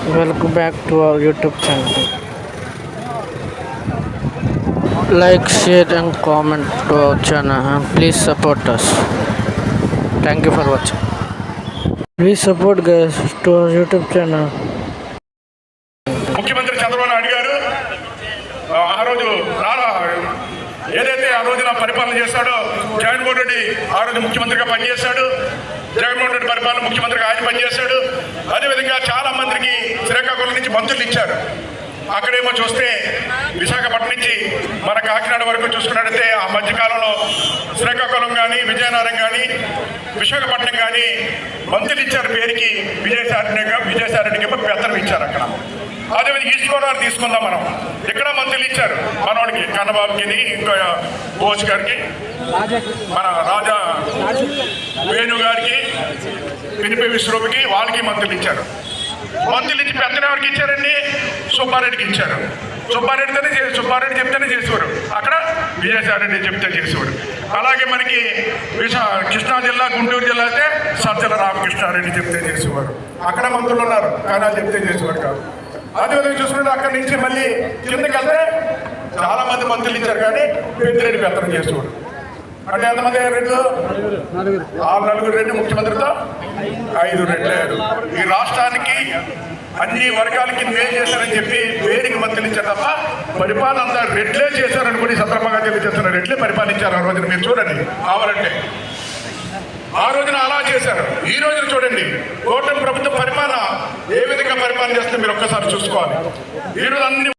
Welcome back to our YouTube channel. Like, share, and comment to our channel, and please support us. Thank you for watching. Please support guys to our YouTube channel. ముఖ్యమంత్రి చంద్రబాబు నాయుడు గారు ఆ రోజు ఏదైతే ఆ రోజున పరిపాలన చేశాడో జగన్మోహన్ రెడ్డి ఆ రోజు ముఖ్యమంత్రిగా పనిచేశాడు. జగన్మోహన్ రెడ్డి పరిపాలన ముఖ్యమంత్రిగా ఆయన పనిచేశాడు. అదేవిధంగా చాలా మందికి శ్రీకాకుళం నుంచి మంత్రులు ఇచ్చారు. అక్కడేమో చూస్తే విశాఖపట్నం నుంచి మన కాకినాడ వరకు చూసుకున్నట్టయితే ఆ మధ్యకాలంలో శ్రీకాకుళం కానీ విజయనగరం కానీ విశాఖపట్నం కానీ మంత్రులు ఇచ్చారు. పేరుకి విజయసాయిరెడ్డికి పెత్తనం ఇచ్చారు. అక్కడ అదేవిధంగా ఈస్ట్ గోదావరి తీసుకుందాం మనం. ఇక్కడ మంత్రులు ఇచ్చారు మనవాడికి కన్నబాబుకి, ఇంకా బోస్ గారికి, మన రాజా వేణు గారికి, పినిపి విశ్వరూపుకి, వాళ్ళకి మంత్రులు ఇచ్చారు. మంత్రులు ఇచ్చి పెద్దలు ఎవరికి ఇచ్చారండి? సుబ్బారెడ్డికి ఇచ్చారు. సుబ్బారెడ్డి చెప్తేనే చేసేవారు. అక్కడ విజయసాయిరెడ్డి చెప్తే చేసేవారు. అలాగే మనకి కృష్ణా జిల్లా, గుంటూరు జిల్లా అయితే సజ్జల రామకృష్ణారెడ్డి చెప్తే చేసేవారు. అక్కడ మంత్రులు ఉన్నారు కానీ వాళ్ళు చెప్తే చేసేవారు కాదు. అదేవిధంగా చూసుకుంటే అక్కడి నుంచి మళ్ళీ కిందకి వెళ్తే చాలా మంది మంత్రులు ఇచ్చారు కానీ పెద్దిరెడ్డి పెత్తనం చేసేవారు. అంటే ఎంతమంది రెడ్లు? 6 రెడ్డి ముఖ్యమంత్రితో 5 రెడ్లు అయ్యారు. ఈ రాష్ట్రానికి అన్ని వర్గాలకి మేలు చేశారని చెప్పి పేరుకి మంత్రులు ఇచ్చారు తప్ప పరిపాలన అంతా రెడ్లే చేశారని కూడా ఈ సందర్భంగా తెలియజేస్తున్న రెడ్లే పరిపాలించారు. ఆ రోజున మీరు చూడండి కావాలంటే. ఆ రోజున అలా చేశారు. ఈ రోజున చూడండి కూటమి ప్రభుత్వం పరిపాలన ఏ విధంగా పరిపాలన చేస్తుందో మీరు ఒక్కసారి చూసుకోవాలి. ఈ రోజు అన్ని